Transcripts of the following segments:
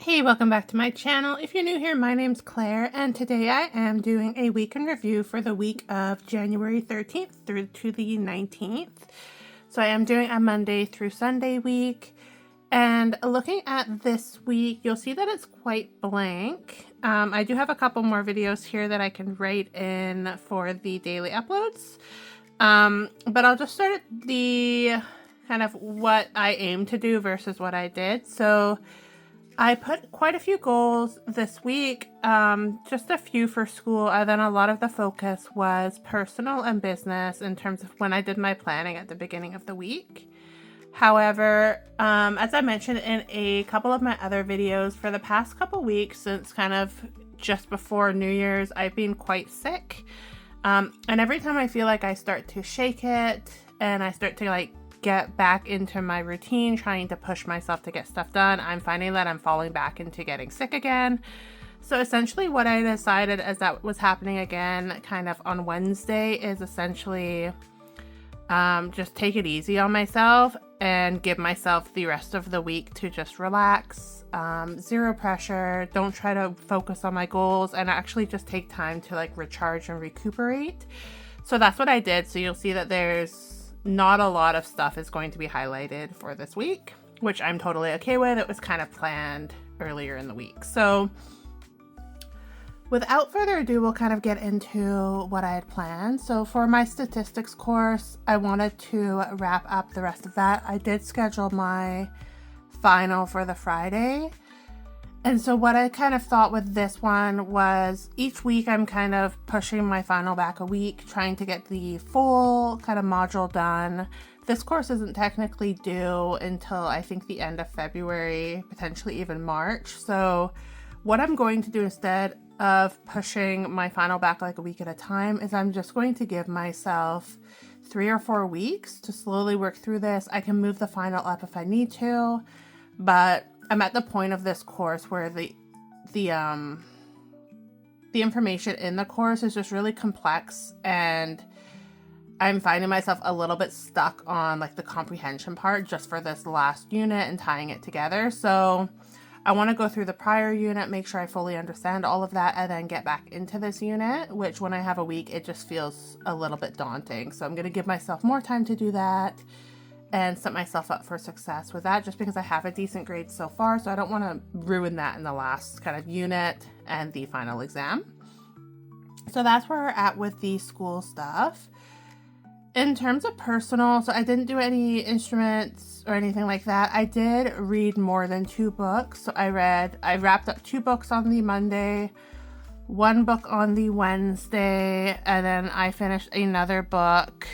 Hey, welcome back to my channel. If you're new here, my name's Claire, and today I am doing a week in review for the week of January 13th through to the 19th. So I am doing a Monday through Sunday week, and looking at this week, you'll see that it's quite blank. I do have a couple more videos here that I can write in for the daily uploads, but I'll just start at the kind of what I aim to do versus what I did. So I put quite a few goals this week, just a few for school, and then a lot of the focus was personal and business in terms of when I did my planning at the beginning of the week. However, as I mentioned in a couple of my other videos, for the past couple weeks, since kind of just before New Year's, I've been quite sick. And every time I feel like I start to shake it and I start to get back into my routine, trying to push myself to get stuff done, I'm finding that I'm falling back into getting sick again. So essentially what I decided as that was happening again kind of on Wednesday is essentially just take it easy on myself and give myself the rest of the week to just relax, zero pressure, don't try to focus on my goals, and actually just take time to recharge and recuperate. So that's what I did. So you'll see that there's not a lot of stuff is going to be highlighted for this week, which I'm totally okay with. It was kind of planned earlier in the week. So without further ado, we'll kind of get into what I had planned. So for my statistics course, I wanted to wrap up the rest of that. I did schedule my final for the Friday. And so what I kind of thought with this one was each week I'm kind of pushing my final back a week, trying to get the full kind of module done. This course isn't technically due until I think the end of February, potentially even March. So what I'm going to do instead of pushing my final back a week at a time is I'm just going to give myself 3 or 4 weeks to slowly work through this. I can move the final up if I need to, but I'm at the point of this course where the information in the course is just really complex, and I'm finding myself a little bit stuck on the comprehension part just for this last unit and tying it together. So I want to go through the prior unit, make sure I fully understand all of that, and then get back into this unit, which when I have a week, it just feels a little bit daunting. So I'm going to give myself more time to do that and set myself up for success with that, just because I have a decent grade so far. So I don't want to ruin that in the last kind of unit and the final exam. So that's where we're at with the school stuff. In terms of personal, so I didn't do any instruments or anything like that. I did read more than 2 books. So I wrapped up 2 books on the Monday, 1 book on the Wednesday, and then I finished another book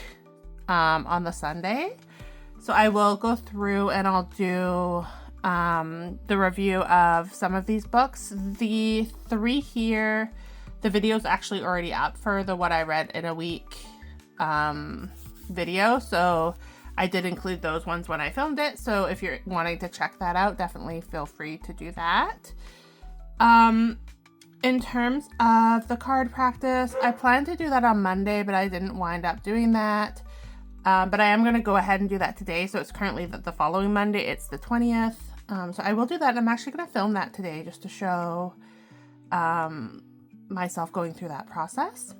on the Sunday. So I will go through and I'll do the review of some of these books. The 3 here, the video's actually already up for the what I read in a week video. So I did include those ones when I filmed it. So if you're wanting to check that out, definitely feel free to do that. In terms of the card practice, I planned to do that on Monday, but I didn't wind up doing that. But I am going to go ahead and do that today. So it's currently the following Monday. It's the 20th. So I will do that. I'm actually going to film that today just to show myself going through that process.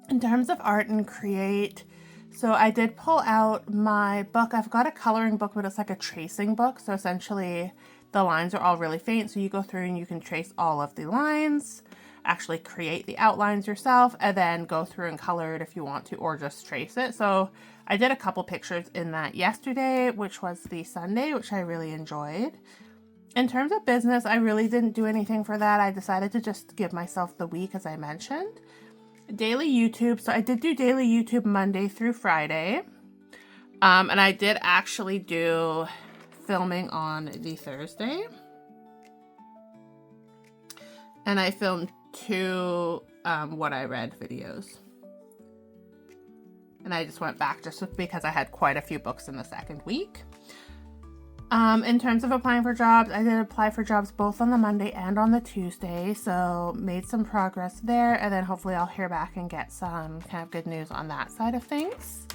In terms of art and create, so I did pull out my book. I've got a coloring book, but it's like a tracing book. So essentially the lines are all really faint. So you go through and you can trace all of the lines, actually create the outlines yourself, and then go through and color it if you want to, or just trace it. So I did a couple pictures in that yesterday, which was the Sunday, which I really enjoyed. In terms of business, I really didn't do anything for that. I decided to just give myself the week, as I mentioned. Daily YouTube. So I did do daily YouTube Monday through Friday. And I did actually do filming on the Thursday. And I filmed 2 what I read videos. And I just went back just because I had quite a few books in the second week. In terms of applying for jobs, I did apply for jobs both on the Monday and on the Tuesday. So made some progress there. And then hopefully I'll hear back and get some kind of good news on that side of things.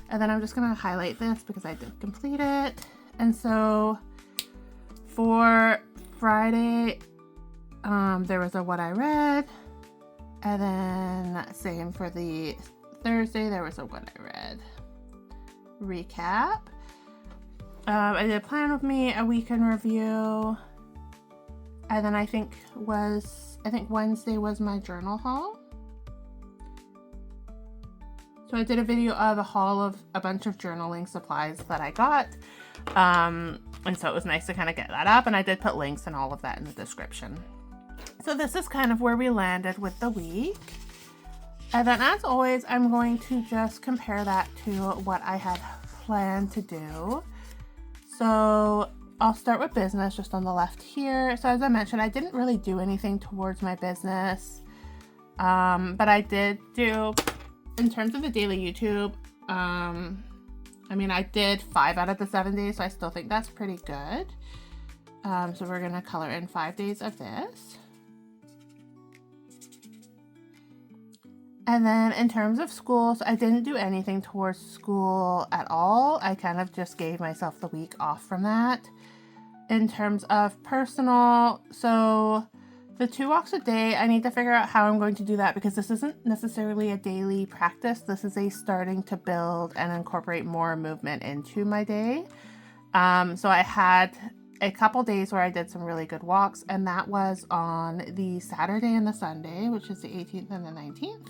And then I'm just going to highlight this because I did complete it. And so for Friday, there was a what I read, and then same for the Thursday, there was a what I read recap. I did Plan With Me, a week in review, and then I think Wednesday was my journal haul. So I did a video of a haul of a bunch of journaling supplies that I got. And so it was nice to kind of get that up, and I did put links and all of that in the description. So this is kind of where we landed with the week. And then as always, I'm going to just compare that to what I had planned to do. So I'll start with business just on the left here. So as I mentioned, I didn't really do anything towards my business. But I did do, in terms of the daily YouTube, I mean, I did 5 out of the 7 days, so I still think that's pretty good. So we're going to color in 5 days of this. And then in terms of school, so I didn't do anything towards school at all. I kind of just gave myself the week off from that. In terms of personal, so the 2 walks a day, I need to figure out how I'm going to do that because this isn't necessarily a daily practice. This is a starting to build and incorporate more movement into my day. So I had a couple days where I did some really good walks, and that was on the Saturday and the Sunday, which is the 18th and the 19th.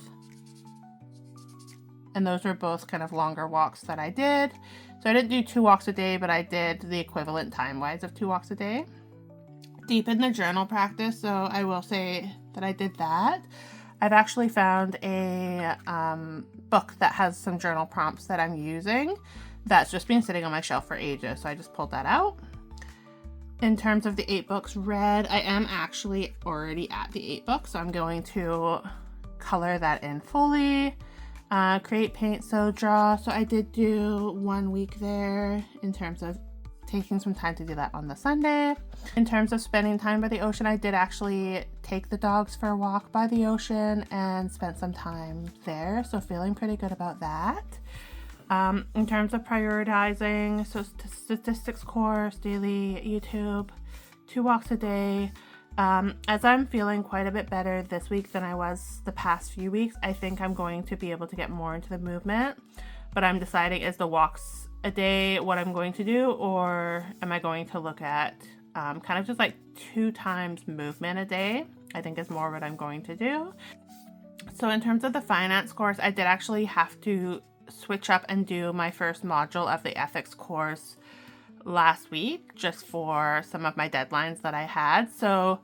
And those were both kind of longer walks that I did. So I didn't do 2 walks a day, but I did the equivalent time-wise of 2 walks a day. Deepen the journal practice, so I will say that I did that. I've actually found a book that has some journal prompts that I'm using that's just been sitting on my shelf for ages, so I just pulled that out. In terms of the 8 books read, I am actually already at the 8 books, so I'm going to color that in fully. Create, paint, sew, draw. So I did do 1 week there in terms of taking some time to do that on the Sunday. In terms of spending time by the ocean, I did actually take the dogs for a walk by the ocean and spent some time there. So feeling pretty good about that. In terms of prioritizing, so statistics course, daily YouTube, 2 walks a day. As I'm feeling quite a bit better this week than I was the past few weeks, I think I'm going to be able to get more into the movement, but I'm deciding, is the walks a day what I'm going to do, or am I going to look at kind of just like 2 times movement a day, I think is more what I'm going to do. So in terms of the finance course, I did actually have to switch up and do my first module of the ethics course last week just for some of my deadlines that I had. So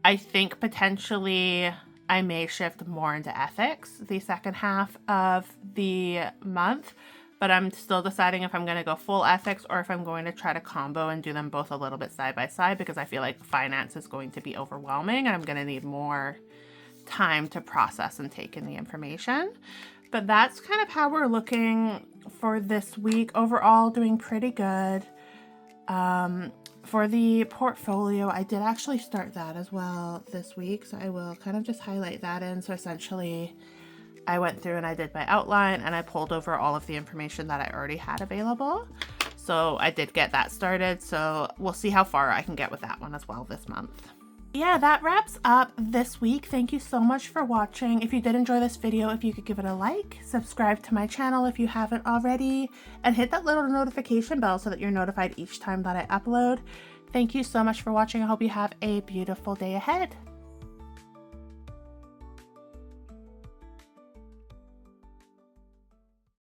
I think potentially I may shift more into ethics the second half of the month, but I'm still deciding if I'm going to go full ethics or if I'm going to try to combo and do them both a little bit side by side, because I feel like finance is going to be overwhelming and I'm going to need more time to process and take in the information. But that's kind of how we're looking for this week. Overall, doing pretty good. For the portfolio, I did actually start that as well this week, so I will kind of just highlight that in. So essentially, I went through and I did my outline and I pulled over all of the information that I already had available. So I did get that started, so we'll see how far I can get with that one as well this month. Yeah, that wraps up this week. Thank you so much for watching. If you did enjoy this video, if you could give it a like, subscribe to my channel if you haven't already, and hit that little notification bell so that you're notified each time that I upload. Thank you so much for watching. I hope you have a beautiful day ahead.